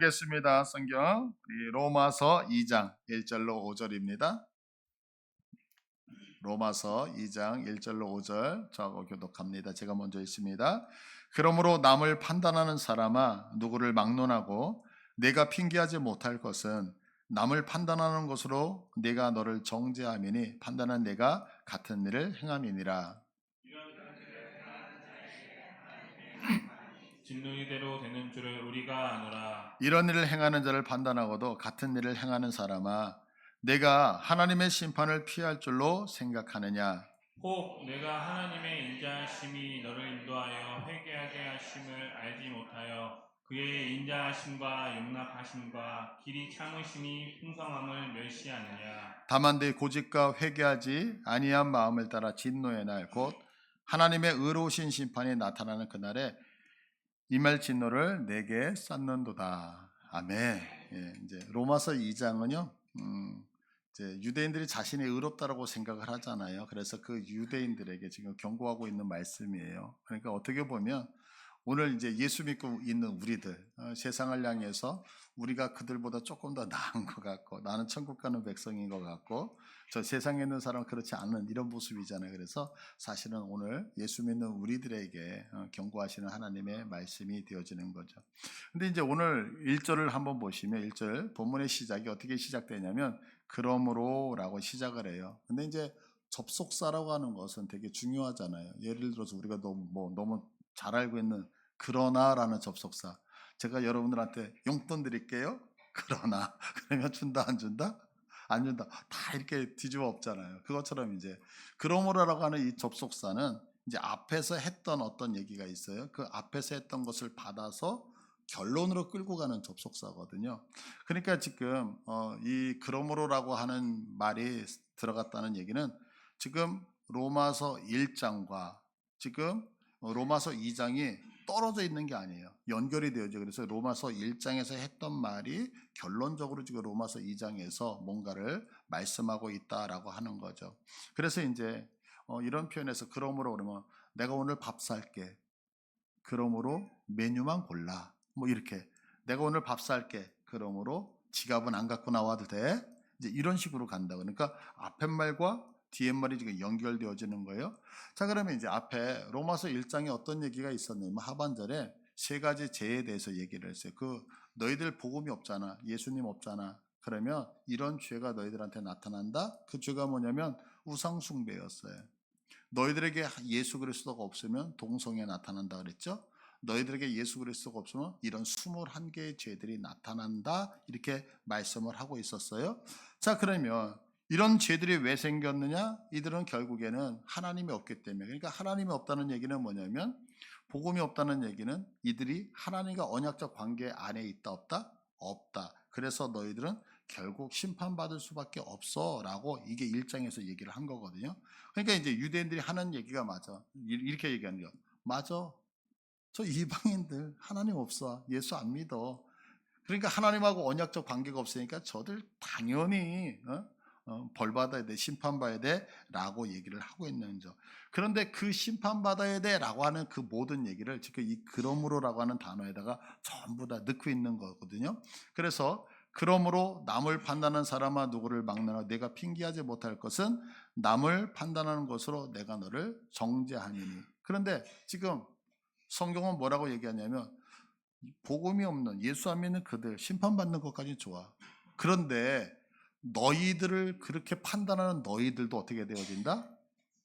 보겠습니다. 성경 우리 로마서 2장 1절로 5절입니다. 로마서 2장 1절로 5절 저하고 교독합니다. 제가 먼저 읽습니다. 그러므로 남을 판단하는 사람아 누구를 막론하고 내가 핑계하지 못할 것은 남을 판단하는 것으로 내가 너를 정죄함이니 판단한 내가 같은 일을 행함이니라. 진노이대로 되는 줄을 우리가 아노라. 이런 일을 행하는 자를 판단하고도 같은 일을 행하는 사람아 내가 하나님의 심판을 피할 줄로 생각하느냐. 혹 내가 하나님의 인자하심이 너를 인도하여 회개하게 하심을 알지 못하여 그의 인자하심과 용납하심과 길이 참으심이 풍성함을 멸시하느냐. 다만 내 고집과 회개하지 아니한 마음을 따라 진노의 날 곧 하나님의 의로우신 심판이 나타나는 그날에 임할 진노를 내게 쌓는도다. 아멘. 예, 이제 로마서 2장은요. 이제 유대인들이 자신이 의롭다라고 생각을 하잖아요. 그래서 그 유대인들에게 지금 경고하고 있는 말씀이에요. 그러니까 어떻게 보면 오늘 이제 예수 믿고 있는 우리들 세상을 향해서 우리가 그들보다 조금 더 나은 것 같고 나는 천국 가는 백성인 것 같고 저 세상에 있는 사람은 그렇지 않은 이런 모습이잖아요. 그래서 사실은 오늘 예수 믿는 우리들에게 경고하시는 하나님의 말씀이 되어지는 거죠. 근데 이제 오늘 1절을 한번 보시면 1절 본문의 시작이 어떻게 시작되냐면 그러므로라고 시작을 해요. 근데 이제 접속사라고 하는 것은 되게 중요하잖아요. 예를 들어서 우리가 너무 잘 알고 있는 그러나라는 접속사. 제가 여러분들한테 용돈 드릴게요. 그러나 그러면 준다 안 준다? 안 준다. 다 이렇게 뒤집어 엎잖아요. 그것처럼 이제 그러므로라고 하는 이 접속사는 이제 앞에서 했던 어떤 얘기가 있어요. 그 앞에서 했던 것을 받아서 결론으로 끌고 가는 접속사거든요. 그러니까 지금 이 그러므로라고 하는 말이 들어갔다는 얘기는 지금 로마서 1장과 지금 로마서 2장이 떨어져 있는 게 아니에요. 연결이 되어져. 그래서 로마서 1장에서 했던 말이 결론적으로 지금 로마서 2장에서 뭔가를 말씀하고 있다라고 하는 거죠. 그래서 이제 이런 표현에서 그러므로 그러면 내가 오늘 밥 살게. 그러므로 메뉴만 골라. 뭐 이렇게 내가 오늘 밥 살게. 그러므로 지갑은 안 갖고 나와도 돼. 이제 이런 식으로 간다. 그러니까 앞에 말과 뒤에 말이 지금 연결되어지는 거예요. 자, 그러면 이제 앞에 로마서 1장에 어떤 얘기가 있었냐면 하반절에 세 가지 죄에 대해서 얘기를 했어요. 그 너희들 복음이 없잖아. 예수님 없잖아. 그러면 이런 죄가 너희들한테 나타난다. 그 죄가 뭐냐면 우상 숭배였어요. 너희들에게 예수 그리스도가 없으면 동성애 나타난다 그랬죠? 너희들에게 예수 그리스도가 없으면 이런 21개의 죄들이 나타난다 이렇게 말씀을 하고 있었어요. 자, 그러면 이런 죄들이 왜 생겼느냐? 이들은 결국에는 하나님이 없기 때문에. 그러니까 하나님이 없다는 얘기는 뭐냐면 복음이 없다는 얘기는 이들이 하나님과 언약적 관계 안에 있다 없다? 없다. 그래서 너희들은 결국 심판받을 수밖에 없어 라고 이게 1장에서 얘기를 한 거거든요. 그러니까 이제 유대인들이 하는 얘기가 맞아. 이렇게 얘기하는 거야. 맞아. 저 이방인들 하나님 없어. 예수 안 믿어. 그러니까 하나님하고 언약적 관계가 없으니까 저들 당연히 벌 받아야 돼, 심판 받아야 돼라고 얘기를 하고 있는 점. 그런데 그 심판 받아야 돼라고 하는 그 모든 얘기를 지금 이 그러므로라고 하는 단어에다가 전부 다 넣고 있는 거거든요. 그래서 그러므로 남을 판단하는 사람아 누구를 막느라 내가 핑계하지 못할 것은 남을 판단하는 것으로 내가 너를 정죄하니니. 그런데 지금 성경은 뭐라고 얘기하냐면 복음이 없는 예수 안 믿는 그들 심판받는 것까지 좋아. 그런데 너희들을 그렇게 판단하는 너희들도 어떻게 되어진다?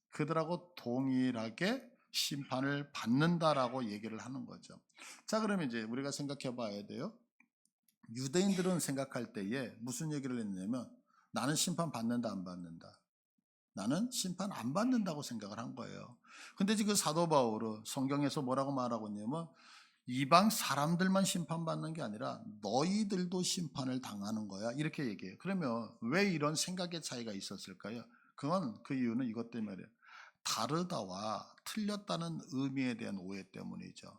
그들하고 동일하게 심판을 받는다라고 얘기를 하는 거죠. 자, 그러면 이제 우리가 생각해 봐야 돼요. 유대인들은 생각할 때에 무슨 얘기를 했냐면 나는 심판 받는다 안 받는다. 나는 심판 안 받는다고 생각을 한 거예요. 근데 지금 사도 바울은 성경에서 뭐라고 말하고 있냐면 이방 사람들만 심판받는 게 아니라 너희들도 심판을 당하는 거야. 이렇게 얘기해요. 그러면 왜 이런 생각의 차이가 있었을까요? 그건 그 이유는 이것 때문이에요. 다르다와 틀렸다는 의미에 대한 오해 때문이죠.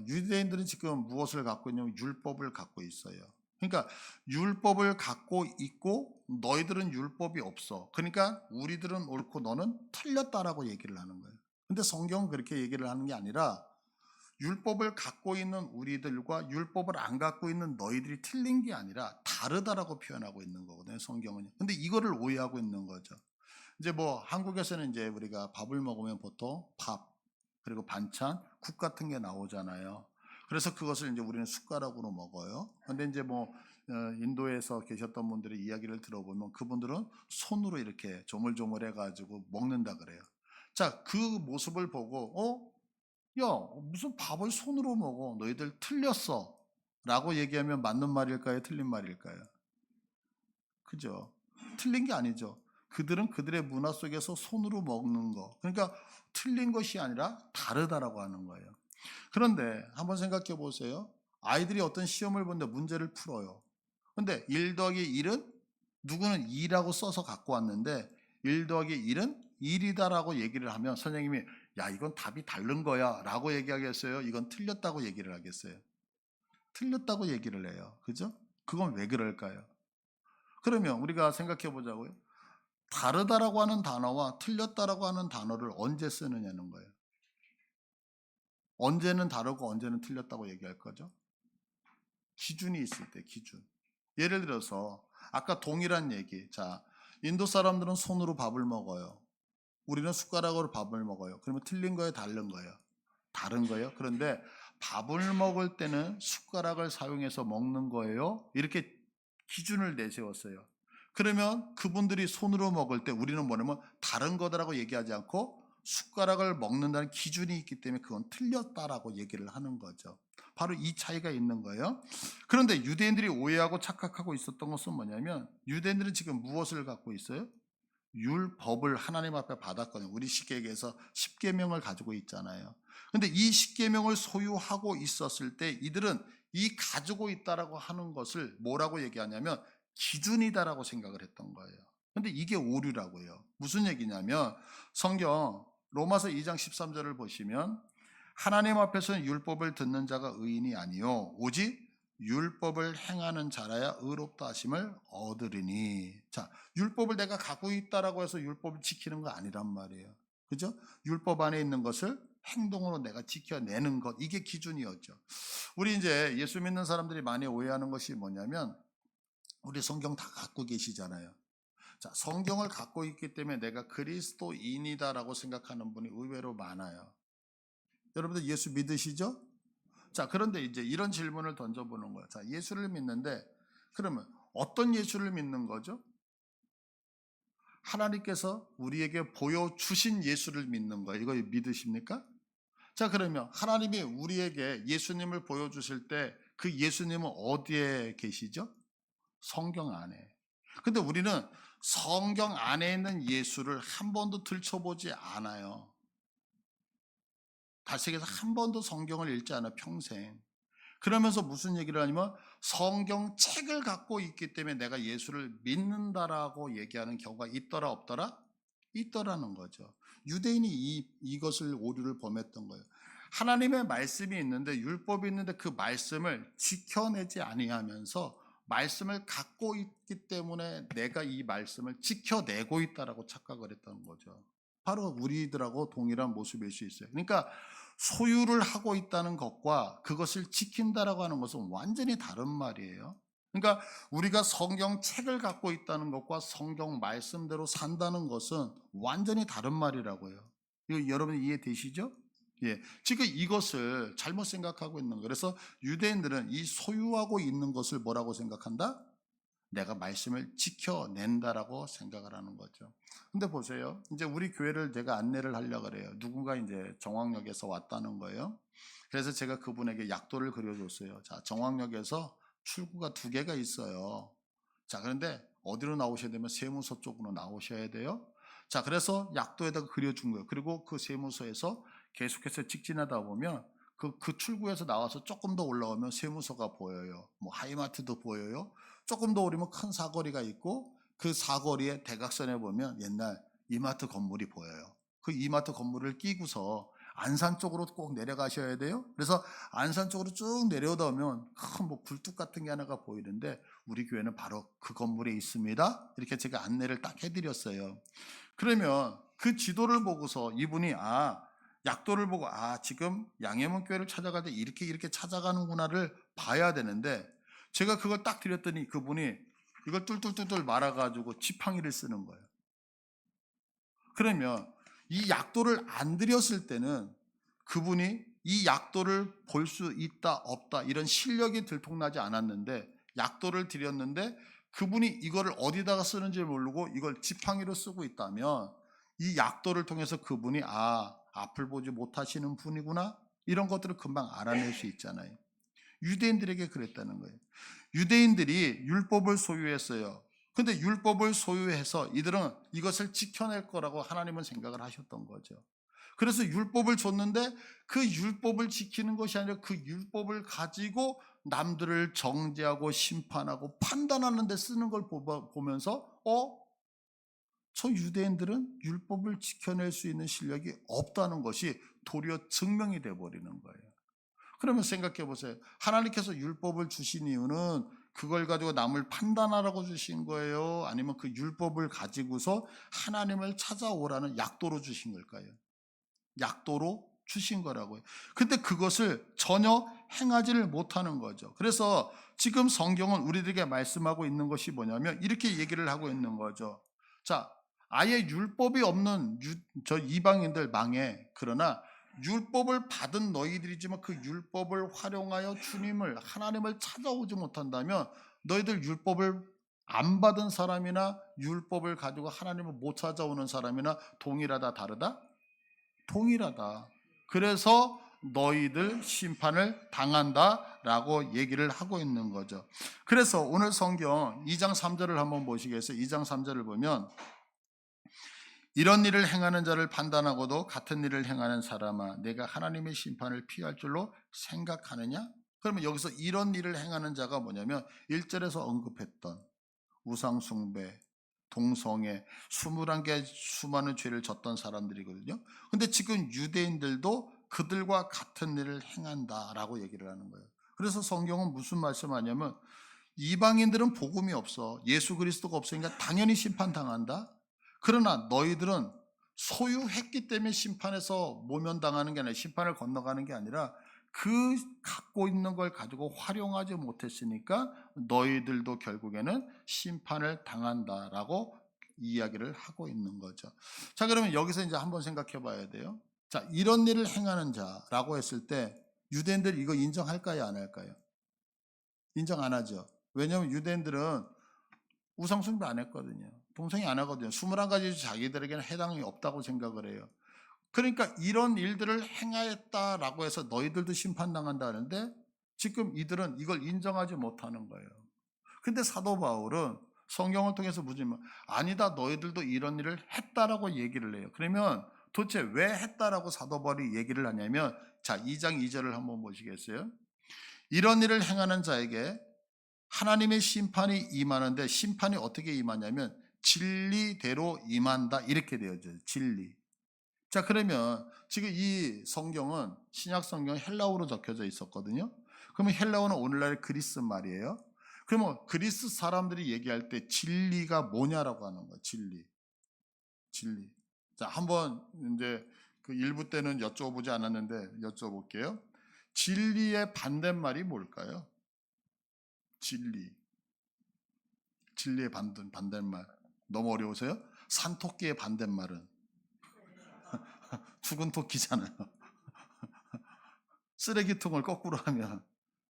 유대인들은 지금 무엇을 갖고 있냐면 율법을 갖고 있어요. 그러니까 율법을 갖고 있고 너희들은 율법이 없어. 그러니까 우리들은 옳고 너는 틀렸다라고 얘기를 하는 거예요. 근데 성경은 그렇게 얘기를 하는 게 아니라 율법을 갖고 있는 우리들과 율법을 안 갖고 있는 너희들이 틀린 게 아니라 다르다라고 표현하고 있는 거거든요, 성경은. 근데 이거를 오해하고 있는 거죠. 이제 뭐 한국에서는 이제 우리가 밥을 먹으면 보통 밥 그리고 반찬, 국 같은 게 나오잖아요. 그래서 그것을 이제 우리는 숟가락으로 먹어요. 근데 이제 뭐 인도에서 계셨던 분들의 이야기를 들어보면 그분들은 손으로 이렇게 조물조물 해가지고 먹는다 그래요. 자, 그 모습을 보고 야, 무슨 밥을 손으로 먹어? 너희들 틀렸어. 라고 얘기하면 맞는 말일까요? 틀린 말일까요? 그죠? 틀린 게 아니죠. 그들은 그들의 문화 속에서 손으로 먹는 거. 그러니까 틀린 것이 아니라 다르다라고 하는 거예요. 그런데 한번 생각해 보세요. 아이들이 어떤 시험을 보는데 문제를 풀어요. 근데 1 더하기 1은 누구는 2라고 써서 갖고 왔는데 1 더하기 1은 1이다라고 얘기를 하면 선생님이 야, 이건 답이 다른 거야 라고 얘기하겠어요? 이건 틀렸다고 얘기를 하겠어요? 틀렸다고 얘기를 해요. 그죠? 그건 왜 그럴까요? 그러면 우리가 생각해 보자고요. 다르다라고 하는 단어와 틀렸다라고 하는 단어를 언제 쓰느냐는 거예요. 언제는 다르고 언제는 틀렸다고 얘기할 거죠? 기준이 있을 때 기준. 예를 들어서 아까 동일한 얘기. 자, 인도 사람들은 손으로 밥을 먹어요. 우리는 숟가락으로 밥을 먹어요. 그러면 틀린 거예요, 다른 거예요? 다른 거예요. 그런데 밥을 먹을 때는 숟가락을 사용해서 먹는 거예요. 이렇게 기준을 내세웠어요. 그러면 그분들이 손으로 먹을 때 우리는 뭐냐면 다른 거다라고 얘기하지 않고 숟가락을 먹는다는 기준이 있기 때문에 그건 틀렸다라고 얘기를 하는 거죠. 바로 이 차이가 있는 거예요. 그런데 유대인들이 오해하고 착각하고 있었던 것은 뭐냐면 유대인들은 지금 무엇을 갖고 있어요? 율법을 하나님 앞에 받았거든요. 우리 시계에서 십계명을 가지고 있잖아요. 근데 이 십계명을 소유하고 있었을 때 이들은 이 가지고 있다라고 하는 것을 뭐라고 얘기하냐면 기준이다라고 생각을 했던 거예요. 근데 이게 오류라고요. 무슨 얘기냐면 성경 로마서 2장 13절을 보시면 하나님 앞에서는 율법을 듣는 자가 의인이 아니요 오직 율법을 행하는 자라야 의롭다 하심을 얻으리니. 자, 율법을 내가 갖고 있다라고 해서 율법을 지키는 거 아니란 말이에요. 그죠? 율법 안에 있는 것을 행동으로 내가 지켜내는 것, 이게 기준이었죠. 우리 이제 예수 믿는 사람들이 많이 오해하는 것이 뭐냐면 우리 성경 다 갖고 계시잖아요. 자, 성경을 갖고 있기 때문에 내가 그리스도인이다라고 생각하는 분이 의외로 많아요. 여러분들 예수 믿으시죠? 자, 그런데 이제 이런 질문을 던져보는 거예요. 자, 예수를 믿는데 그러면 어떤 예수를 믿는 거죠? 하나님께서 우리에게 보여주신 예수를 믿는 거예요. 이거 믿으십니까? 자, 그러면 하나님이 우리에게 예수님을 보여주실 때 그 예수님은 어디에 계시죠? 성경 안에. 근데 우리는 성경 안에 있는 예수를 한 번도 들춰보지 않아요. 달색에서 한 번도 성경을 읽지 않아 평생. 그러면서 무슨 얘기를 하냐면 성경책을 갖고 있기 때문에 내가 예수를 믿는다라고 얘기하는 경우가 있더라 없더라? 있더라는 거죠. 유대인이 이것을 오류를 범했던 거예요. 하나님의 말씀이 있는데 율법이 있는데 그 말씀을 지켜내지 아니하면서 말씀을 갖고 있기 때문에 내가 이 말씀을 지켜내고 있다라고 착각을 했던 거죠. 바로 우리들하고 동일한 모습일 수 있어요. 그러니까 소유를 하고 있다는 것과 그것을 지킨다라고 하는 것은 완전히 다른 말이에요. 그러니까 우리가 성경책을 갖고 있다는 것과 성경 말씀대로 산다는 것은 완전히 다른 말이라고요. 이거 여러분 이해되시죠? 예. 지금 이것을 잘못 생각하고 있는 거예요. 그래서 유대인들은 이 소유하고 있는 것을 뭐라고 생각한다? 내가 말씀을 지켜낸다라고 생각을 하는 거죠. 근데 보세요. 이제 우리 교회를 제가 안내를 하려고 그래요. 누군가 이제 정왕역에서 왔다는 거예요. 그래서 제가 그분에게 약도를 그려줬어요. 자, 정왕역에서 출구가 2개가 있어요. 자, 그런데 어디로 나오셔야 되면 세무서 쪽으로 나오셔야 돼요. 자, 그래서 약도에다가 그려준 거예요. 그리고 그 세무서에서 계속해서 직진하다 보면 그 출구에서 나와서 조금 더 올라오면 세무서가 보여요. 뭐 하이마트도 보여요. 조금 더 오르면 큰 사거리가 있고 그 사거리의 대각선에 보면 옛날 이마트 건물이 보여요. 그 이마트 건물을 끼고서 안산 쪽으로 꼭 내려가셔야 돼요. 그래서 안산 쪽으로 쭉 내려오다 보면 큰 뭐 굴뚝 같은 게 하나가 보이는데 우리 교회는 바로 그 건물에 있습니다. 이렇게 제가 안내를 딱 해드렸어요. 그러면 그 지도를 보고서 이분이 약도를 보고 지금 양해문 교회를 찾아갈 때 이렇게 찾아가는구나를 봐야 되는데 제가 그걸 딱 드렸더니 그분이 이걸 뚫뚫뚫뚫 말아가지고 지팡이를 쓰는 거예요. 그러면 이 약도를 안 드렸을 때는 그분이 이 약도를 볼 수 있다 없다 이런 실력이 들통나지 않았는데 약도를 드렸는데 그분이 이거를 어디다가 쓰는지 모르고 이걸 지팡이로 쓰고 있다면 이 약도를 통해서 그분이 앞을 보지 못하시는 분이구나 이런 것들을 금방 알아낼 수 있잖아요. 유대인들에게 그랬다는 거예요. 유대인들이 율법을 소유했어요. 근데 율법을 소유해서 이들은 이것을 지켜낼 거라고 하나님은 생각을 하셨던 거죠. 그래서 율법을 줬는데 그 율법을 지키는 것이 아니라 그 율법을 가지고 남들을 정죄하고 심판하고 판단하는 데 쓰는 걸 보면서 저 유대인들은 율법을 지켜낼 수 있는 실력이 없다는 것이 도리어 증명이 되어버리는 거예요. 그러면 생각해 보세요. 하나님께서 율법을 주신 이유는 그걸 가지고 남을 판단하라고 주신 거예요? 아니면 그 율법을 가지고서 하나님을 찾아오라는 약도로 주신 걸까요? 약도로 주신 거라고요. 근데 그것을 전혀 행하지를 못하는 거죠. 그래서 지금 성경은 우리들에게 말씀하고 있는 것이 뭐냐면 이렇게 얘기를 하고 있는 거죠. 자, 아예 율법이 없는 저 이방인들 망해. 그러나 율법을 받은 너희들이지만 그 율법을 활용하여 주님을 하나님을 찾아오지 못한다면 너희들 율법을 안 받은 사람이나 율법을 가지고 하나님을 못 찾아오는 사람이나 동일하다 다르다? 동일하다. 그래서 너희들 심판을 당한다라고 얘기를 하고 있는 거죠. 그래서 오늘 성경 2장 3절을 한번 보시겠어요? 2장 3절을 보면 이런 일을 행하는 자를 판단하고도 같은 일을 행하는 사람아 내가 하나님의 심판을 피할 줄로 생각하느냐? 그러면 여기서 이런 일을 행하는 자가 뭐냐면 1절에서 언급했던 우상숭배, 동성애, 21개 수많은 죄를 졌던 사람들이거든요. 근데 지금 유대인들도 그들과 같은 일을 행한다라고 얘기를 하는 거예요. 그래서 성경은 무슨 말씀하냐면 이방인들은 복음이 없어. 예수 그리스도가 없으니까 당연히 심판당한다. 그러나 너희들은 소유했기 때문에 심판에서 모면당하는 게 아니라 심판을 건너가는 게 아니라 그 갖고 있는 걸 가지고 활용하지 못했으니까 너희들도 결국에는 심판을 당한다라고 이야기를 하고 있는 거죠. 자, 그러면 여기서 이제 한번 생각해 봐야 돼요. 자, 이런 일을 행하는 자라고 했을 때 유대인들이 이거 인정할까요, 안 할까요? 인정 안 하죠. 왜냐하면 유대인들은 우상숭배 안 했거든요. 동성애 안 하거든요. 21가지 자기들에게는 해당이 없다고 생각을 해요. 그러니까 이런 일들을 행하였다라고 해서 너희들도 심판당한다 하는데 지금 이들은 이걸 인정하지 못하는 거예요. 근데 사도 바울은 성경을 통해서 묻으면 아니다 너희들도 이런 일을 했다라고 얘기를 해요. 그러면 도대체 왜 했다라고 사도 바울이 얘기를 하냐면 자 2장 2절을 한번 보시겠어요? 이런 일을 행하는 자에게 하나님의 심판이 임하는데 심판이 어떻게 임하냐면 진리대로 임한다 이렇게 되어져요. 진리. 자, 그러면 지금 이 성경은 신약 성경 헬라어로 적혀져 있었거든요. 그러면 헬라어는 오늘날 그리스 말이에요. 그러면 그리스 사람들이 얘기할 때 진리가 뭐냐라고 하는 거예요. 진리. 진리. 자, 한번 이제 그 일부 때는 여쭤보지 않았는데 여쭤볼게요. 진리의 반대말이 뭘까요? 진리. 진리의 반대말. 너무 어려우세요? 산토끼의 반대말은 죽은 토끼잖아요. 쓰레기통을 거꾸로 하면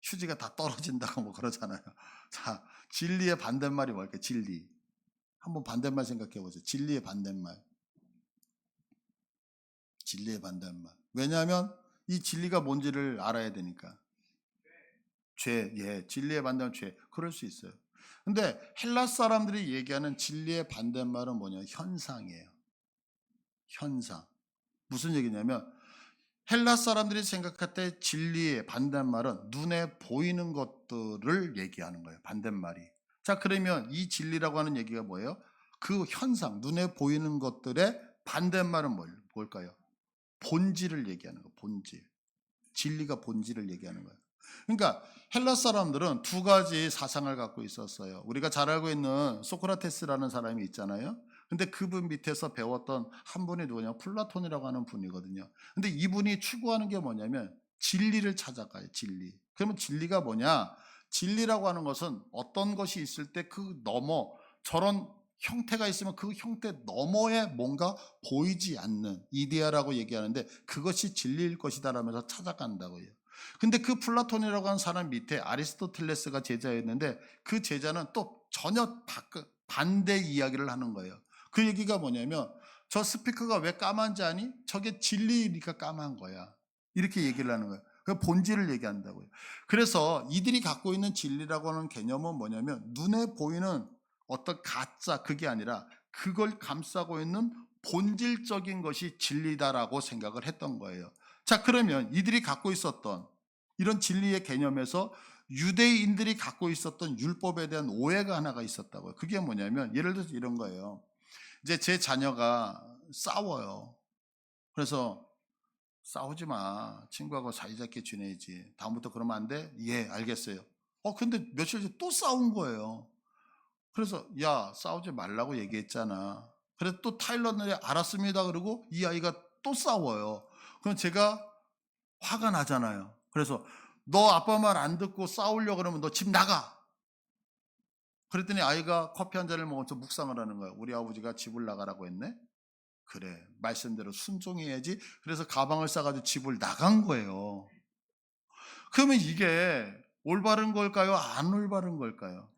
휴지가 다 떨어진다고 뭐 그러잖아요. 자, 진리의 반대말이 뭘까요? 진리. 한번 반대말 생각해 보세요. 진리의 반대말. 진리의 반대말. 왜냐하면 이 진리가 뭔지를 알아야 되니까. 죄, 예, 진리의 반대말은 죄. 그럴 수 있어요. 근데 헬라 사람들이 얘기하는 진리의 반대말은 뭐냐? 현상이에요. 현상. 무슨 얘기냐면 헬라 사람들이 생각할 때 진리의 반대말은 눈에 보이는 것들을 얘기하는 거예요. 반대말이. 자, 그러면 이 진리라고 하는 얘기가 뭐예요? 그 현상, 눈에 보이는 것들의 반대말은 뭘까요? 본질을 얘기하는 거예요. 본질. 진리가 본질을 얘기하는 거예요. 그러니까 헬라 사람들은 두 가지 사상을 갖고 있었어요. 우리가 잘 알고 있는 소크라테스라는 사람이 있잖아요. 근데 그분 밑에서 배웠던 한 분이 누구냐? 플라톤이라고 하는 분이거든요. 근데 이분이 추구하는 게 뭐냐면 진리를 찾아가요, 진리. 그러면 진리가 뭐냐? 진리라고 하는 것은 어떤 것이 있을 때 그 너머, 저런 형태가 있으면 그 형태 너머에 뭔가 보이지 않는 이데아라고 얘기하는데 그것이 진리일 것이다라면서 찾아간다고요. 근데 그 플라톤이라고 하는 사람 밑에 아리스토텔레스가 제자였는데 그 제자는 또 전혀 반대 이야기를 하는 거예요. 그 얘기가 뭐냐면 저 스피커가 왜 까만지 아니? 저게 진리니까 까만 거야. 이렇게 얘기를 하는 거예요. 그 본질을 얘기한다고요. 그래서 이들이 갖고 있는 진리라고 하는 개념은 뭐냐면 눈에 보이는 어떤 가짜 그게 아니라 그걸 감싸고 있는 본질적인 것이 진리다라고 생각을 했던 거예요. 자, 그러면 이들이 갖고 있었던 이런 진리의 개념에서 유대인들이 갖고 있었던 율법에 대한 오해가 하나가 있었다고요. 그게 뭐냐면 예를 들어서 이런 거예요. 이제 제 자녀가 싸워요. 그래서 싸우지 마. 친구하고 사이좋게 지내야지. 다음부터 그러면 안 돼? 예, 알겠어요. 근데 며칠 전에 또 싸운 거예요. 그래서 야, 싸우지 말라고 얘기했잖아. 그래서 또 타일러들이 알았습니다. 그러고 이 아이가 또 싸워요. 그럼 제가 화가 나잖아요. 그래서 너 아빠 말 안 듣고 싸우려고 그러면 너 집 나가. 그랬더니 아이가 커피 한 잔을 먹어서 묵상을 하는 거예요. 우리 아버지가 집을 나가라고 했네? 그래, 말씀대로 순종해야지. 그래서 가방을 싸가지고 집을 나간 거예요. 그러면 이게 올바른 걸까요? 안 올바른 걸까요?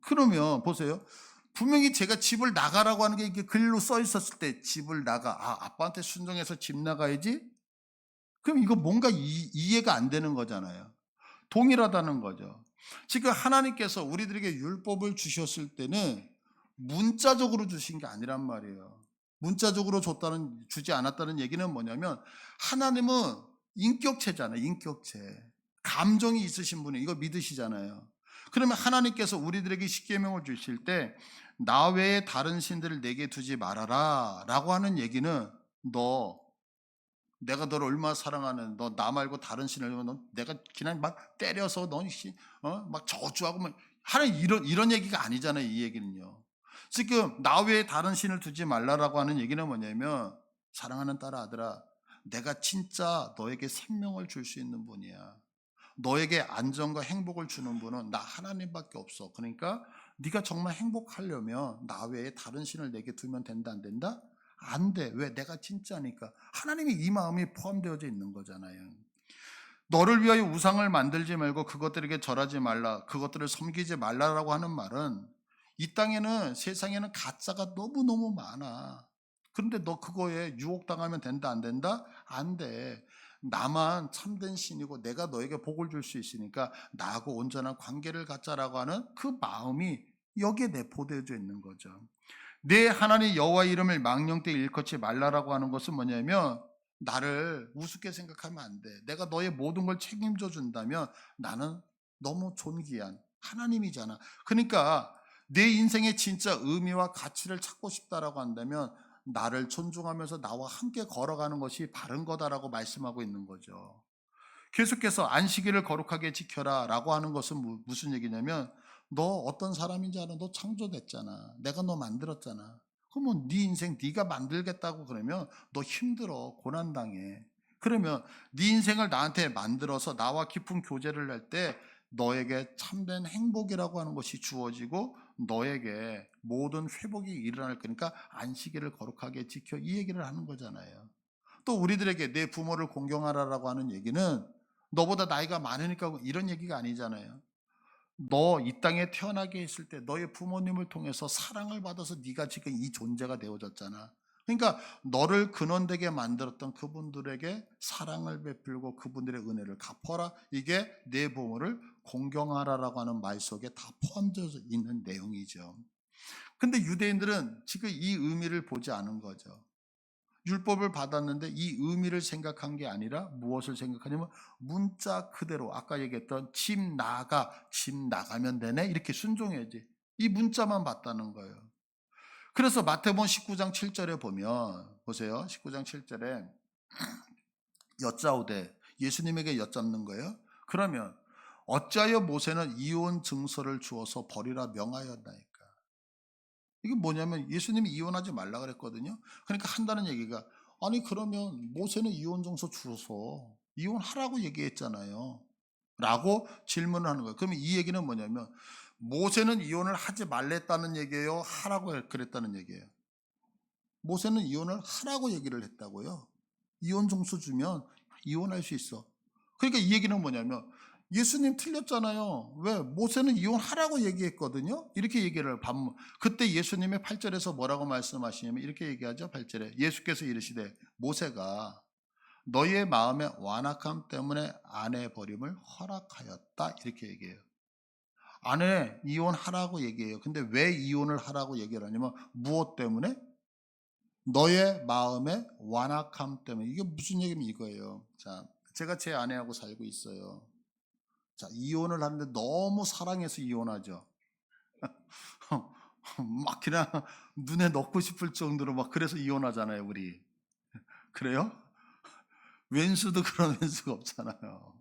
그러면 보세요. 분명히 제가 집을 나가라고 하는 게 이게 글로 써 있었을 때 집을 나가. 아빠한테 순종해서 집 나가야지? 그럼 이거 뭔가 이해가 안 되는 거잖아요. 동일하다는 거죠. 지금 하나님께서 우리들에게 율법을 주셨을 때는 문자적으로 주신 게 아니란 말이에요. 문자적으로 주지 않았다는 얘기는 뭐냐면 하나님은 인격체잖아요. 인격체. 감정이 있으신 분이 이거 믿으시잖아요. 그러면 하나님께서 우리들에게 십계명을 주실 때 나 외에 다른 신들을 내게 두지 말아라 라고 하는 얘기는 내가 너를 얼마나 사랑하는 너 나 말고 다른 신을 너 내가 그냥 막 때려서 막 저주하고 막 하는 이런 얘기가 아니잖아요. 이 얘기는요. 지금 나 외에 다른 신을 두지 말라라고 하는 얘기는 뭐냐면 사랑하는 딸아 아들아 내가 진짜 너에게 생명을 줄 수 있는 분이야. 너에게 안정과 행복을 주는 분은 나 하나님밖에 없어. 그러니까 네가 정말 행복하려면 나 외에 다른 신을 내게 두면 된다 안 된다? 안 돼. 왜? 내가 진짜니까. 하나님이 이 마음이 포함되어져 있는 거잖아요. 너를 위하여 우상을 만들지 말고 그것들에게 절하지 말라. 그것들을 섬기지 말라라고 하는 말은 이 땅에는 세상에는 가짜가 너무너무 많아. 그런데 너 그거에 유혹당하면 된다 안 된다? 안 돼. 나만 참된 신이고 내가 너에게 복을 줄 수 있으니까 나하고 온전한 관계를 갖자라고 하는 그 마음이 여기에 내포되어져 있는 거죠. 내 하나님 여호와 이름을 망령 때 일컫지 말라라고 하는 것은 뭐냐면 나를 우습게 생각하면 안 돼. 내가 너의 모든 걸 책임져 준다면 나는 너무 존귀한 하나님이잖아. 그러니까 내 인생의 진짜 의미와 가치를 찾고 싶다라고 한다면 나를 존중하면서 나와 함께 걸어가는 것이 바른 거다라고 말씀하고 있는 거죠. 계속해서 안식일을 거룩하게 지켜라 라고 하는 것은 무슨 얘기냐면 너 어떤 사람인지 알아? 너 창조됐잖아. 내가 너 만들었잖아. 그러면 네 인생 네가 만들겠다고 그러면 너 힘들어. 고난당해. 그러면 네 인생을 나한테 만들어서 나와 깊은 교제를 할 때 너에게 참된 행복이라고 하는 것이 주어지고 너에게 모든 회복이 일어날 거니까 안식일을 거룩하게 지켜 이 얘기를 하는 거잖아요. 또 우리들에게 내 부모를 공경하라라고 하는 얘기는 너보다 나이가 많으니까 이런 얘기가 아니잖아요. 너 이 땅에 태어나게 했을 때 너의 부모님을 통해서 사랑을 받아서 네가 지금 이 존재가 되어졌잖아. 그러니까 너를 근원되게 만들었던 그분들에게 사랑을 베풀고 그분들의 은혜를 갚아라. 이게 내 부모를 공경하라라고 하는 말 속에 다 포함되어 있는 내용이죠. 근데 유대인들은 지금 이 의미를 보지 않은 거죠. 율법을 받았는데 이 의미를 생각한 게 아니라 무엇을 생각하냐면 문자 그대로 아까 얘기했던 집 나가, 집 나가면 되네 이렇게 순종해야지. 이 문자만 봤다는 거예요. 그래서 마태복음 19장 7절에 보면 보세요. 19장 7절에 여짜오되 예수님에게 여쭙는 거예요. 그러면 어찌하여 모세는 이혼 증서를 주어서 버리라 명하였나이까? 이게 뭐냐면 예수님이 이혼하지 말라 그랬거든요. 그러니까 한다는 얘기가, 아니 그러면 모세는 이혼 정서 주어서 이혼하라고 얘기했잖아요. 라고 질문을 하는 거예요. 그러면 이 얘기는 뭐냐면 모세는 이혼을 하지 말랬다는 얘기예요? 하라고 그랬다는 얘기예요? 모세는 이혼을 하라고 얘기를 했다고요. 이혼 정서 주면 이혼할 수 있어. 그러니까 이 얘기는 뭐냐면 예수님 틀렸잖아요. 왜? 모세는 이혼하라고 얘기했거든요. 이렇게 얘기를 그때 예수님의 8절에서 뭐라고 말씀하시냐면 이렇게 얘기하죠. 8절에 예수께서 이르시되 모세가 너희의 마음의 완악함 때문에 아내 버림을 허락하였다. 이렇게 얘기해요. 아내 이혼하라고 얘기해요. 근데 왜 이혼을 하라고 얘기를 하냐면 무엇 때문에? 너의 마음의 완악함 때문에. 이게 무슨 얘기면 이거예요. 자, 제가 제 아내하고 살고 있어요. 자, 이혼을 하는데 너무 사랑해서 이혼하죠. 막 그냥 눈에 넣고 싶을 정도로 막 그래서 이혼하잖아요, 우리. 그래요? 왼수도 그런 왼수가 없잖아요.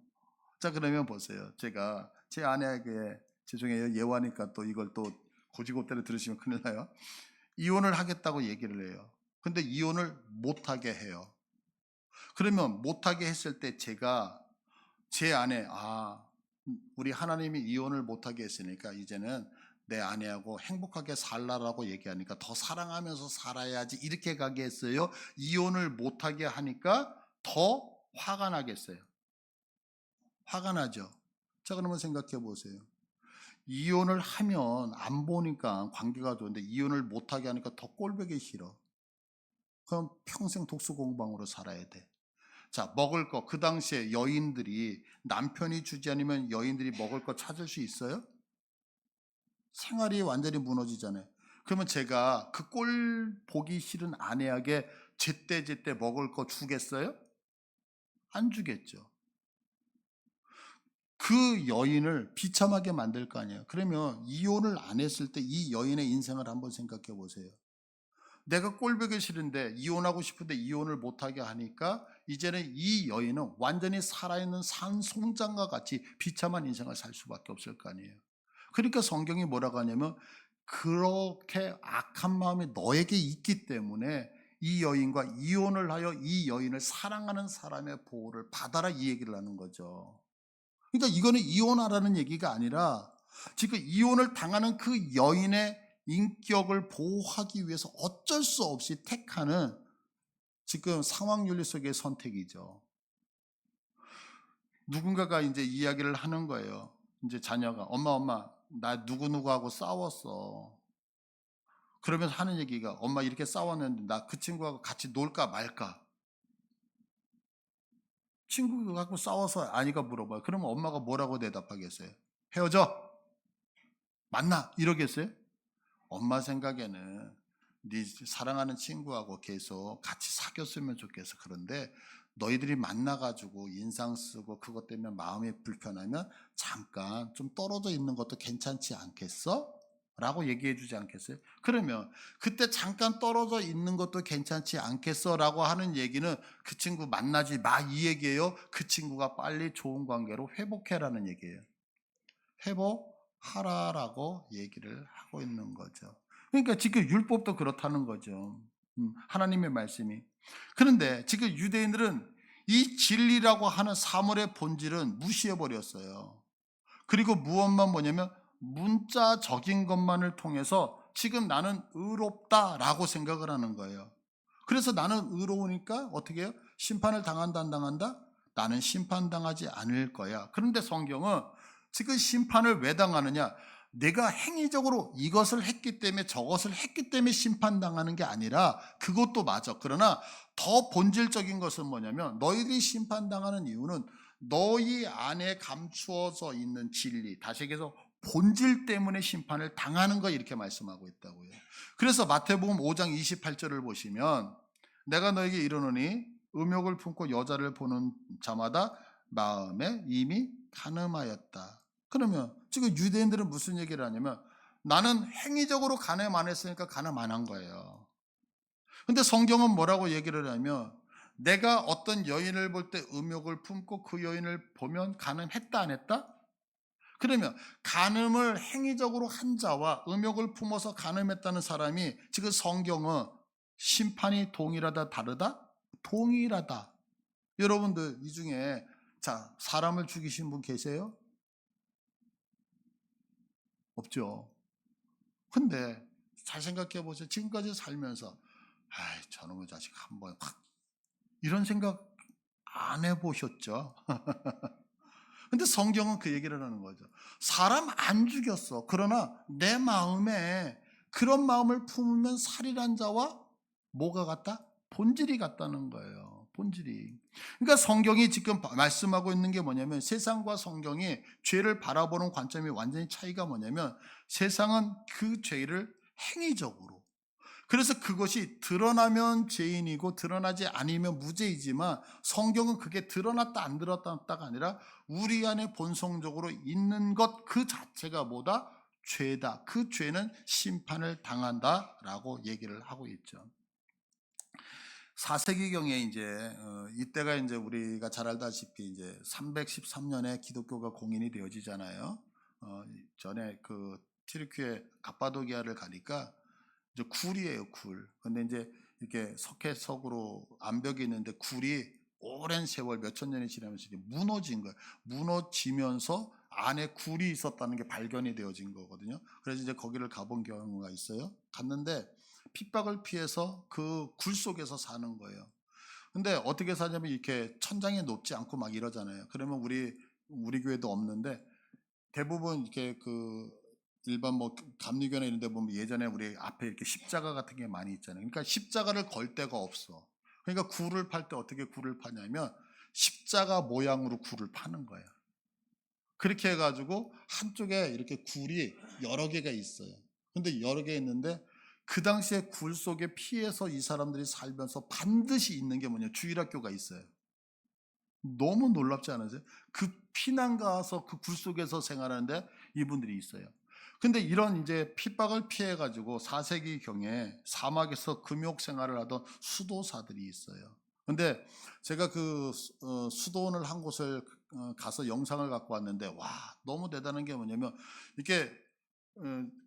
자, 그러면 보세요. 제가 제 아내에게, 죄송해요. 예화니까 또 이걸 또 고지고대로 들으시면 큰일 나요. 이혼을 하겠다고 얘기를 해요. 근데 이혼을 못하게 해요. 그러면 못하게 했을 때 제가 제 아내, 우리 하나님이 이혼을 못하게 했으니까 이제는 내 아내하고 행복하게 살라라고 얘기하니까 더 사랑하면서 살아야지 이렇게 가게 했어요. 이혼을 못하게 하니까 더 화가 나겠어요. 화가 나죠. 자, 그러면 생각해 보세요. 이혼을 하면 안 보니까 관계가 좋은데 이혼을 못하게 하니까 더 꼴보기 싫어. 그럼 평생 독수공방으로 살아야 돼. 자, 먹을 거, 그 당시에 여인들이 남편이 주지 않으면 여인들이 먹을 거 찾을 수 있어요? 생활이 완전히 무너지잖아요. 그러면 제가 그 꼴 보기 싫은 아내에게 제때제때 먹을 거 주겠어요? 안 주겠죠. 그 여인을 비참하게 만들 거 아니에요. 그러면 이혼을 안 했을 때 이 여인의 인생을 한번 생각해 보세요. 내가 꼴보기 싫은데 이혼하고 싶은데 이혼을 못하게 하니까 이제는 이 여인은 완전히 살아있는 산송장과 같이 비참한 인생을 살 수밖에 없을 거 아니에요. 그러니까 성경이 뭐라고 하냐면 그렇게 악한 마음이 너에게 있기 때문에 이 여인과 이혼을 하여 이 여인을 사랑하는 사람의 보호를 받아라, 이 얘기를 하는 거죠. 그러니까 이거는 이혼하라는 얘기가 아니라 지금 이혼을 당하는 그 여인의 인격을 보호하기 위해서 어쩔 수 없이 택하는 지금 상황 윤리 속의 선택이죠. 누군가가 이제 이야기를 하는 거예요. 이제 자녀가 엄마 나 누구누구하고 싸웠어. 그러면서 하는 얘기가 엄마 이렇게 싸웠는데 나 그 친구하고 같이 놀까 말까. 친구하고 싸워서 아니가 물어봐요. 그러면 엄마가 뭐라고 대답하겠어요? 헤어져. 만나. 이러겠어요? 엄마 생각에는 네 사랑하는 친구하고 계속 같이 사귀었으면 좋겠어. 그런데 너희들이 만나가지고 인상 쓰고 그것 때문에 마음이 불편하면 잠깐 좀 떨어져 있는 것도 괜찮지 않겠어? 라고 얘기해 주지 않겠어요? 그러면 그때 잠깐 떨어져 있는 것도 괜찮지 않겠어? 라고 하는 얘기는 그 친구 만나지 마, 이 얘기예요. 그 친구가 빨리 좋은 관계로 회복해라는 얘기예요. 회복하라라고 얘기를 하고 있는 거죠. 그러니까 지금 율법도 그렇다는 거죠. 하나님의 말씀이. 그런데 지금 유대인들은 이 진리라고 하는 사물의 본질은 무시해 버렸어요. 그리고 무엇만 뭐냐면 문자적인 것만을 통해서 지금 나는 의롭다라고 생각을 하는 거예요. 그래서 나는 의로우니까 어떻게 해요? 심판을 당한다 안 당한다? 나는 심판당하지 않을 거야. 그런데 성경은 지금 심판을 왜 당하느냐? 내가 행위적으로 이것을 했기 때문에 저것을 했기 때문에 심판당하는 게 아니라 그것도 맞아. 그러나 더 본질적인 것은 뭐냐면 너희들이 심판당하는 이유는 너희 안에 감추어져 있는 진리, 다시 얘기해서 본질 때문에 심판을 당하는 거, 이렇게 말씀하고 있다고요. 그래서 마태복음 5장 28절을 보시면 내가 너에게 이르노니 음욕을 품고 여자를 보는 자마다 마음에 이미 간음하였다. 그러면 지금 유대인들은 무슨 얘기를 하냐면 나는 행위적으로 간음 안 했으니까 간음 안 한 거예요. 근데 성경은 뭐라고 얘기를 하냐면 내가 어떤 여인을 볼 때 음욕을 품고 그 여인을 보면 간음했다 안 했다? 그러면 간음을 행위적으로 한 자와 음욕을 품어서 간음했다는 사람이 지금 성경은 심판이 동일하다 다르다? 동일하다. 여러분들 이 중에 자 사람을 죽이신 분 계세요? 없죠. 근데 잘 생각해 보세요. 지금까지 살면서 아이 저놈의 자식 한번 확 이런 생각 안 해보셨죠? 근데 성경은 그 얘기를 하는 거죠. 사람 안 죽였어. 그러나 내 마음에 그런 마음을 품으면 살인한 자와 뭐가 같다? 본질이 같다는 거예요. 본질이. 그러니까 성경이 지금 말씀하고 있는 게 뭐냐면 세상과 성경이 죄를 바라보는 관점이 완전히 차이가 뭐냐면 세상은 그 죄를 행위적으로 그래서 그것이 드러나면 죄인이고 드러나지 않으면 무죄이지만 성경은 그게 드러났다 안 드러났다가 아니라 우리 안에 본성적으로 있는 것 그 자체가 뭐다? 죄다. 그 죄는 심판을 당한다라고 얘기를 하고 있죠. 4세기경에 이제 이때가 이제 우리가 잘 알다시피 이제 313년에 기독교가 공인이 되어지잖아요. 전에 그 튀르키예 갑바도기아를 가니까 이제 굴이에요, 굴. 근데 이제 이렇게 석회석으로 암벽이 있는데 굴이 오랜 세월 몇천 년이 지나면서 이제 무너진 거예요. 무너지면서 안에 굴이 있었다는 게 발견이 되어진 거거든요. 그래서 이제 거기를 가본 경우가 있어요. 갔는데 핍박을 피해서 그 굴 속에서 사는 거예요. 근데 어떻게 사냐면 이렇게 천장이 높지 않고 막 이러잖아요. 그러면 우리 교회도 없는데 대부분 이렇게 그 일반 뭐 감리교나 이런 데 보면 예전에 우리 앞에 이렇게 십자가 같은 게 많이 있잖아요. 그러니까 십자가를 걸 데가 없어. 그러니까 굴을 팔 때 어떻게 굴을 파냐면 십자가 모양으로 굴을 파는 거예요. 그렇게 해가지고 한쪽에 이렇게 굴이 여러 개가 있어요. 근데 여러 개 있는데 그 당시에 굴 속에 피해서 이 사람들이 살면서 반드시 있는 게 뭐냐 주일학교가 있어요. 너무 놀랍지 않으세요? 그 피난 가서 그 굴 속에서 생활하는데 이분들이 있어요. 근데 이런 이제 핍박을 피해 가지고 4세기 경에 사막에서 금욕 생활을 하던 수도사들이 있어요. 근데 제가 그 수도원을 한 곳을 가서 영상을 갖고 왔는데 와 너무 대단한 게 뭐냐면 이렇게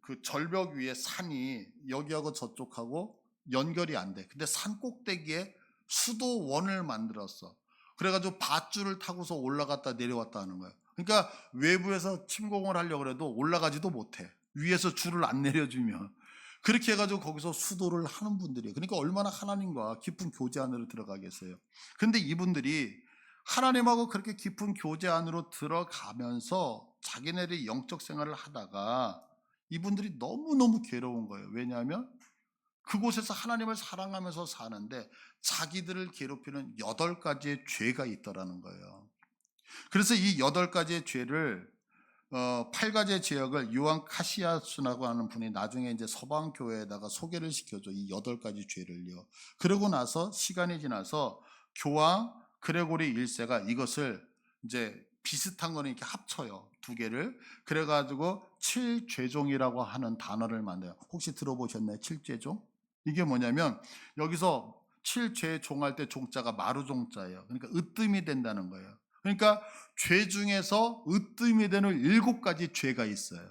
그 절벽 위에 산이 여기하고 저쪽하고 연결이 안 돼. 근데 산 꼭대기에 수도원을 만들었어. 그래가지고 밧줄을 타고서 올라갔다 내려왔다 하는 거예요. 그러니까 외부에서 침공을 하려고 해도 올라가지도 못해. 위에서 줄을 안 내려주면. 그렇게 해가지고 거기서 수도를 하는 분들이에요. 그러니까 얼마나 하나님과 깊은 교제 안으로 들어가겠어요. 근데 이분들이 하나님하고 그렇게 깊은 교제 안으로 들어가면서 자기네들이 영적 생활을 하다가 이분들이 너무너무 괴로운 거예요. 왜냐하면 그곳에서 하나님을 사랑하면서 사는데 자기들을 괴롭히는 8가지의 죄가 있더라는 거예요. 그래서 이 8가지의 죄를 8가지의 죄악을 요한 카시아스라고 하는 분이 나중에 이제 서방 교회에다가 소개를 시켜줘. 이 8가지 죄를요. 그러고 나서 시간이 지나서 교황 그레고리 1세가 이것을 이제 비슷한 거는 이렇게 합쳐요. 두 개를. 그래가지고 칠죄종이라고 하는 단어를 만들어요. 혹시 들어보셨나요? 칠죄종? 이게 뭐냐면 여기서 칠죄종할 때 종자가 마루종자예요. 그러니까 으뜸이 된다는 거예요. 그러니까 죄 중에서 으뜸이 되는 7가지 죄가 있어요.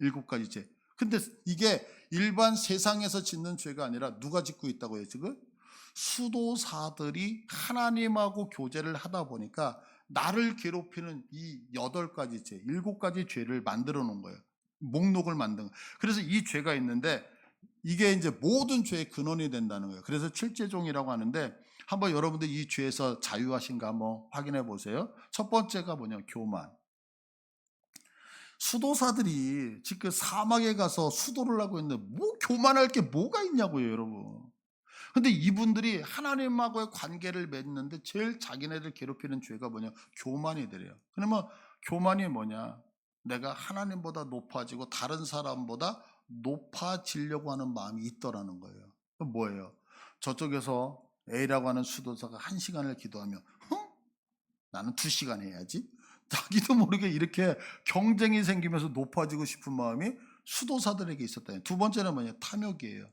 7가지 죄. 근데 이게 일반 세상에서 짓는 죄가 아니라 누가 짓고 있다고요, 지금? 수도사들이 하나님하고 교제를 하다 보니까 나를 괴롭히는 이 8가지 죄, 7가지 죄를 만들어 놓은 거예요. 목록을 만든 거예요. 그래서 이 죄가 있는데 이게 이제 모든 죄의 근원이 된다는 거예요. 그래서 칠죄종이라고 하는데 한번 여러분들 이 죄에서 자유하신가 한번 확인해 보세요. 첫 번째가 뭐냐? 교만. 수도사들이 지금 사막에 가서 수도를 하고 있는데 뭐 교만할 게 뭐가 있냐고요, 여러분. 근데 이분들이 하나님하고의 관계를 맺는데 제일 자기네들 괴롭히는 죄가 뭐냐? 교만이더래요. 그러면 교만이 뭐냐? 내가 하나님보다 높아지고 다른 사람보다 높아지려고 하는 마음이 있더라는 거예요. 뭐예요? 저쪽에서 A라고 하는 수도사가 1시간을 기도하면 나는 2시간 해야지. 자기도 모르게 이렇게 경쟁이 생기면서 높아지고 싶은 마음이 수도사들에게 있었다. 두 번째는 뭐냐? 탐욕이에요.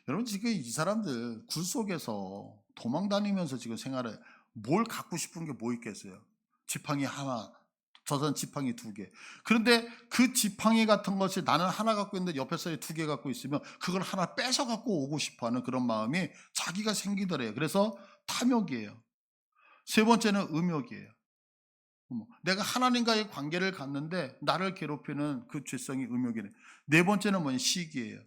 여러분 지금 이 사람들 굴 속에서 도망 다니면서 지금 생활을 뭘 갖고 싶은 게 뭐 있겠어요? 지팡이 하나 저 지팡이 2개. 그런데 그 지팡이 같은 것이 나는 하나 갖고 있는데 옆에 사람이 2개 갖고 있으면 그걸 하나 뺏어 갖고 오고 싶어하는 그런 마음이 자기가 생기더래요. 그래서 탐욕이에요. 세 번째는 음욕이에요. 내가 하나님과의 관계를 갖는데 나를 괴롭히는 그 죄성이 음욕이네. 네 번째는 뭐냐? 시기예요.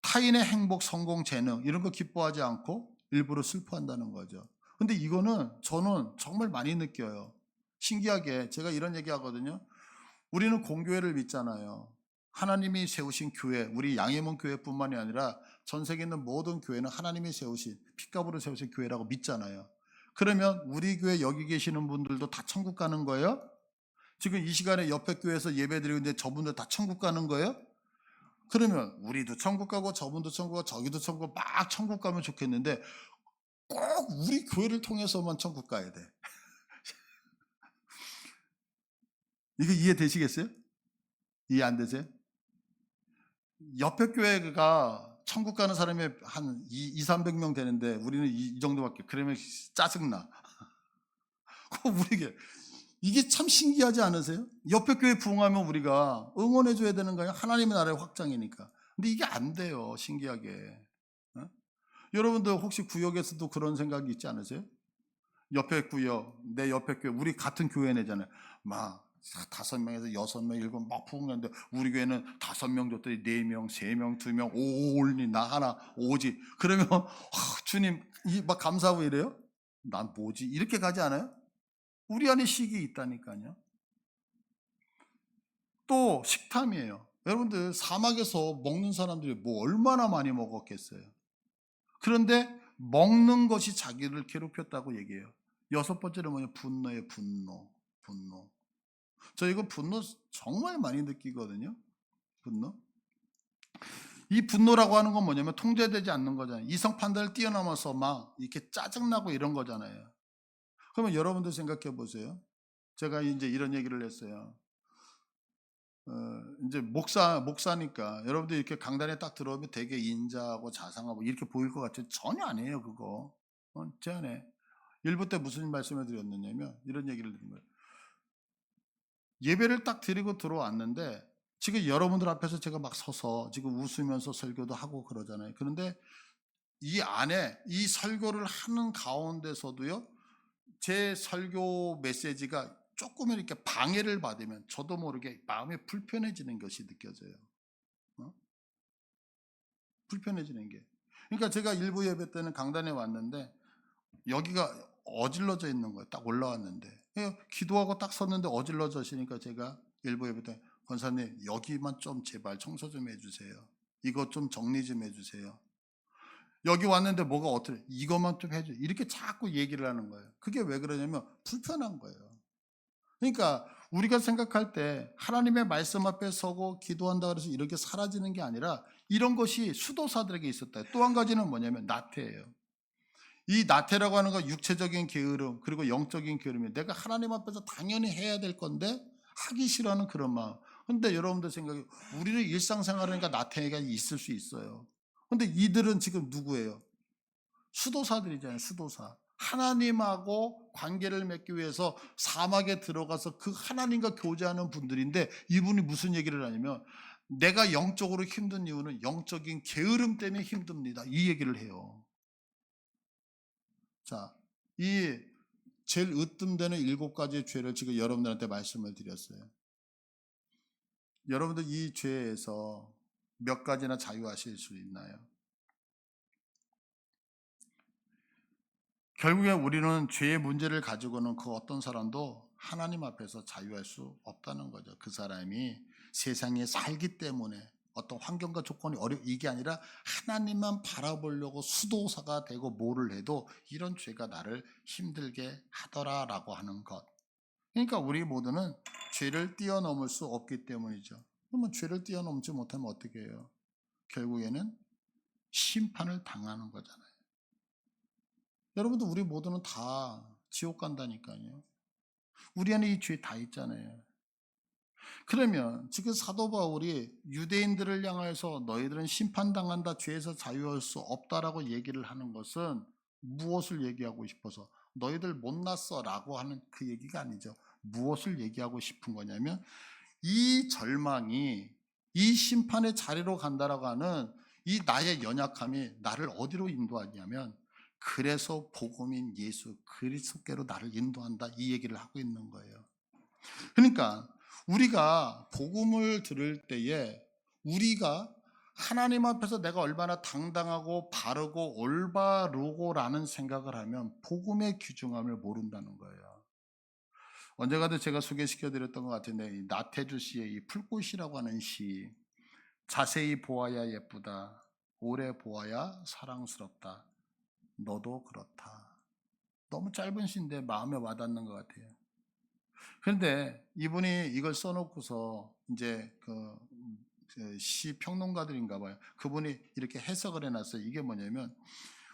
타인의 행복, 성공, 재능 이런 거 기뻐하지 않고 일부러 슬퍼한다는 거죠. 근데 이거는 저는 정말 많이 느껴요. 신기하게 제가 이런 얘기 하거든요. 우리는 공교회를 믿잖아요. 하나님이 세우신 교회, 우리 양해문 교회뿐만이 아니라 전 세계에 있는 모든 교회는 하나님이 세우신 핏값으로 세우신 교회라고 믿잖아요. 그러면 우리 교회 여기 계시는 분들도 다 천국 가는 거예요? 지금 이 시간에 옆에 교회에서 예배드리고 있는데 저분들 다 천국 가는 거예요? 그러면 우리도 천국 가고 저분도 천국 가고 저기도 천국 가고 막 천국 가면 좋겠는데 꼭 우리 교회를 통해서만 천국 가야 돼. 이거 이해되시겠어요? 이해 안 되세요? 옆에 교회가 천국 가는 사람이 한 200~300명 되는데 우리는 이 정도밖에. 그러면 짜증나. 이게 참 신기하지 않으세요? 옆에 교회 부흥하면 우리가 응원해 줘야 되는 거예요. 하나님의 나라의 확장이니까. 근데 이게 안 돼요. 신기하게. 어? 여러분들 혹시 구역에서도 그런 생각이 있지 않으세요? 옆에 구역, 내 옆에 교회, 우리 같은 교회 내잖아요. 막 5명에서 6명, 7명 막 부흥하는데 우리 교회는 5명 줬더니 4명, 3명, 2명, 올니 나 하나 오지. 그러면 주님 막 감사하고 이래요? 난 뭐지? 이렇게 가지 않아요? 우리 안에 식이 있다니까요. 또 식탐이에요. 여러분들 사막에서 먹는 사람들이 뭐 얼마나 많이 먹었겠어요. 그런데 먹는 것이 자기를 괴롭혔다고 얘기해요. 6번째는 뭐냐? 분노예요. 분노. 저 이거 분노 정말 많이 느끼거든요. 분노. 이 분노라고 하는 건 뭐냐면 통제되지 않는 거잖아요. 이성 판단을 뛰어넘어서 막 이렇게 짜증나고 이런 거잖아요. 그러면 여러분들 생각해 보세요. 제가 이제 이런 얘기를 했어요. 이제 목사니까 여러분들 이렇게 강단에 딱 들어오면 되게 인자하고 자상하고 이렇게 보일 것 같아요. 전혀 아니에요, 그거. 제 안에 1부 때 무슨 말씀을 드렸느냐면 이런 얘기를 드린 거예요. 예배를 딱 드리고 들어왔는데 지금 여러분들 앞에서 제가 막 서서 지금 웃으면서 설교도 하고 그러잖아요. 그런데 이 안에 이 설교를 하는 가운데서도요, 제 설교 메시지가 조금 이렇게 방해를 받으면 저도 모르게 마음이 불편해지는 것이 느껴져요. 불편해지는 게. 그러니까 제가 일부 예배 때는 강단에 왔는데 여기가 어질러져 있는 거예요. 딱 올라왔는데 기도하고 딱 섰는데 어질러져시니까 제가 일부 예배 때 권사님 여기만 좀 제발 청소 좀 해주세요. 이거 좀 정리 좀 해주세요. 여기 왔는데 뭐가 어떻게 이것만 좀 해줘. 이렇게 자꾸 얘기를 하는 거예요. 그게 왜 그러냐면 불편한 거예요. 그러니까 우리가 생각할 때 하나님의 말씀 앞에 서고 기도한다 그래서 이렇게 사라지는 게 아니라 이런 것이 수도사들에게 있었다. 또 한 가지는 뭐냐면 나태예요. 이 나태라고 하는 건 육체적인 게으름 그리고 영적인 게으름이에요. 내가 하나님 앞에서 당연히 해야 될 건데 하기 싫어하는 그런 마음. 근데 여러분들 생각에 우리는 일상생활하니까 나태가 있을 수 있어요. 근데 이들은 지금 누구예요? 수도사들이잖아요. 수도사. 하나님하고 관계를 맺기 위해서 사막에 들어가서 그 하나님과 교제하는 분들인데 이분이 무슨 얘기를 하냐면 내가 영적으로 힘든 이유는 영적인 게으름 때문에 힘듭니다. 이 얘기를 해요. 자, 이 제일 으뜸되는 7가지의 죄를 지금 여러분들한테 말씀을 드렸어요. 여러분들 이 죄에서 몇 가지나 자유하실 수 있나요? 결국에 우리는 죄의 문제를 가지고는 그 어떤 사람도 하나님 앞에서 자유할 수 없다는 거죠. 그 사람이 세상에 살기 때문에 어떤 환경과 조건이 이게 아니라 하나님만 바라보려고 수도사가 되고 뭐를 해도 이런 죄가 나를 힘들게 하더라라고 하는 것. 그러니까 우리 모두는 죄를 뛰어넘을 수 없기 때문이죠. 그러면 죄를 뛰어넘지 못하면 어떻게 해요? 결국에는 심판을 당하는 거잖아요. 여러분들 우리 모두는 다 지옥 간다니까요. 우리 안에 이 죄 다 있잖아요. 그러면 지금 사도 바울이 유대인들을 향해서 너희들은 심판당한다, 죄에서 자유할 수 없다라고 얘기를 하는 것은 무엇을 얘기하고 싶어서 너희들 못났어 라고 하는 그 얘기가 아니죠. 무엇을 얘기하고 싶은 거냐면 이 절망이 이 심판의 자리로 간다라고 하는 이 나의 연약함이 나를 어디로 인도하냐면 그래서 복음인 예수 그리스도께로 나를 인도한다 이 얘기를 하고 있는 거예요. 그러니까 우리가 복음을 들을 때에 우리가 하나님 앞에서 내가 얼마나 당당하고 바르고 올바르고라는 생각을 하면 복음의 귀중함을 모른다는 거예요. 언젠가도 제가 소개시켜 드렸던 것 같은데 이 나태주 씨의 이 풀꽃이라고 하는 시 자세히 보아야 예쁘다 오래 보아야 사랑스럽다 너도 그렇다. 너무 짧은 시인데 마음에 와닿는 것 같아요. 그런데 이분이 이걸 써놓고서 이제 시 평론가들인가 봐요. 그분이 이렇게 해석을 해놨어요. 이게 뭐냐면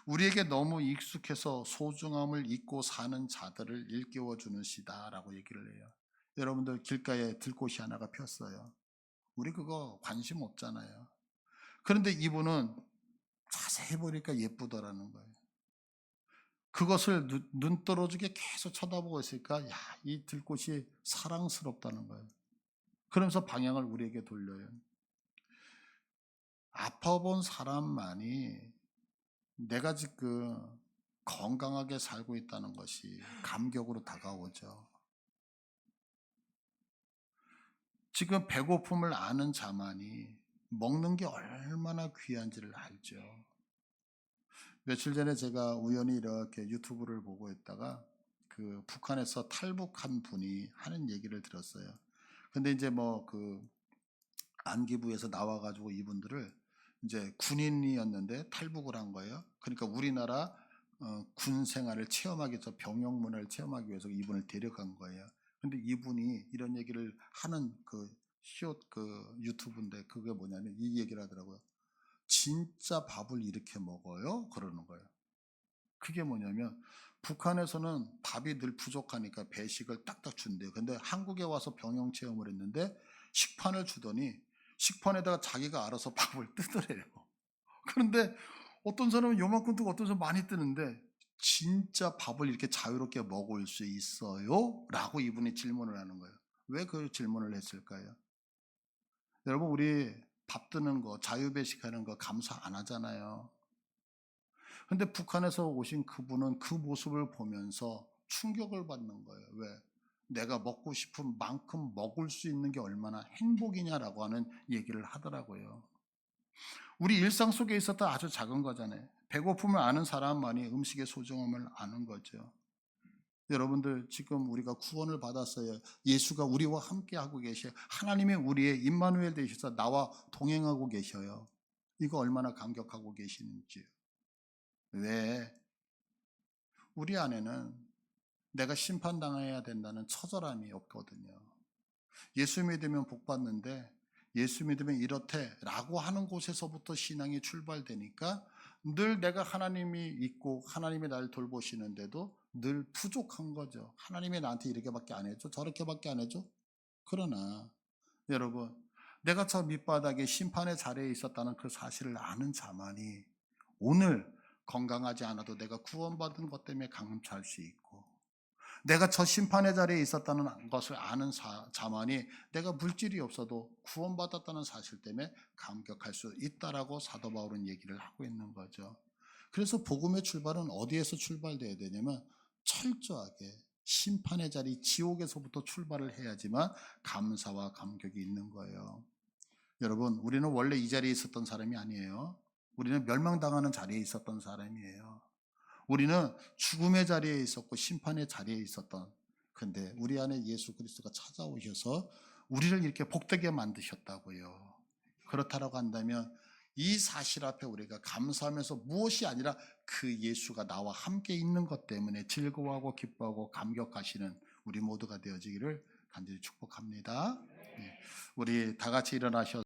우리에게 너무 익숙해서 소중함을 잊고 사는 자들을 일깨워주는 시다라고 얘기를 해요. 여러분들 길가에 들꽃이 하나가 폈어요. 우리 그거 관심 없잖아요. 그런데 이분은 자세히 보니까 예쁘더라는 거예요. 그것을 눈 떨어지게 계속 쳐다보고 있으니까 야, 이 들꽃이 사랑스럽다는 거예요. 그러면서 방향을 우리에게 돌려요. 아파본 사람만이 내가 지금 건강하게 살고 있다는 것이 감격으로 다가오죠. 지금 배고픔을 아는 자만이 먹는 게 얼마나 귀한지를 알죠. 며칠 전에 제가 우연히 이렇게 유튜브를 보고 있다가 그 북한에서 탈북한 분이 하는 얘기를 들었어요. 근데 이제 안기부에서 나와가지고 이분들을 이제 군인이었는데 탈북을 한 거예요. 그러니까 우리나라 군 생활을 체험하기 위해서 병영 문화를 체험하기 위해서 이분을 데려간 거예요. 근데 이분이 이런 얘기를 하는 그 유튜브인데 그게 뭐냐면 이 얘기를 하더라고요. 진짜 밥을 이렇게 먹어요? 그러는 거예요. 그게 뭐냐면 북한에서는 밥이 늘 부족하니까 배식을 딱딱 준대요. 근데 한국에 와서 병영 체험을 했는데 식판을 주더니 식판에다가 자기가 알아서 밥을 뜨더래요. 그런데 어떤 사람은 요만큼 뜨고 어떤 사람은 많이 뜨는데 진짜 밥을 이렇게 자유롭게 먹을 수 있어요? 라고 이분이 질문을 하는 거예요. 왜 그 질문을 했을까요? 여러분 우리 밥 뜨는 거 자유배식하는 거 감사 안 하잖아요. 근데 북한에서 오신 그분은 그 모습을 보면서 충격을 받는 거예요. 왜? 내가 먹고 싶은 만큼 먹을 수 있는 게 얼마나 행복이냐라고 하는 얘기를 하더라고요. 우리 일상 속에 있었던 아주 작은 거잖아요. 배고픔을 아는 사람만이 음식의 소중함을 아는 거죠. 여러분들 지금 우리가 구원을 받았어요. 예수가 우리와 함께 하고 계셔요. 하나님이 우리의 임마누엘 되셔서 나와 동행하고 계셔요. 이거 얼마나 감격하고 계시는지. 왜? 우리 안에는 내가 심판당해야 된다는 처절함이 없거든요. 예수 믿으면 복 받는데 예수 믿으면 이렇대 라고 하는 곳에서부터 신앙이 출발되니까 늘 내가 하나님이 있고 하나님이 나를 돌보시는데도 늘 부족한 거죠. 하나님이 나한테 이렇게밖에 안 해줘 저렇게밖에 안 해줘. 그러나 여러분 내가 저 밑바닥에 심판의 자리에 있었다는 그 사실을 아는 자만이 오늘 건강하지 않아도 내가 구원받은 것 때문에 감사할 수 있고 내가 저 심판의 자리에 있었다는 것을 아는 자만이 내가 물질이 없어도 구원받았다는 사실 때문에 감격할 수 있다라고 사도 바울은 얘기를 하고 있는 거죠. 그래서 복음의 출발은 어디에서 출발돼야 되냐면 철저하게 심판의 자리 지옥에서부터 출발을 해야지만 감사와 감격이 있는 거예요. 여러분 우리는 원래 이 자리에 있었던 사람이 아니에요. 우리는 멸망당하는 자리에 있었던 사람이에요. 우리는 죽음의 자리에 있었고 심판의 자리에 있었던 근데 우리 안에 예수 그리스도가 찾아오셔서 우리를 이렇게 복되게 만드셨다고요. 그렇다라고 한다면 이 사실 앞에 우리가 감사하면서 무엇이 아니라 그 예수가 나와 함께 있는 것 때문에 즐거워하고 기뻐하고 감격하시는 우리 모두가 되어지기를 간절히 축복합니다. 우리 다 같이 일어나셔서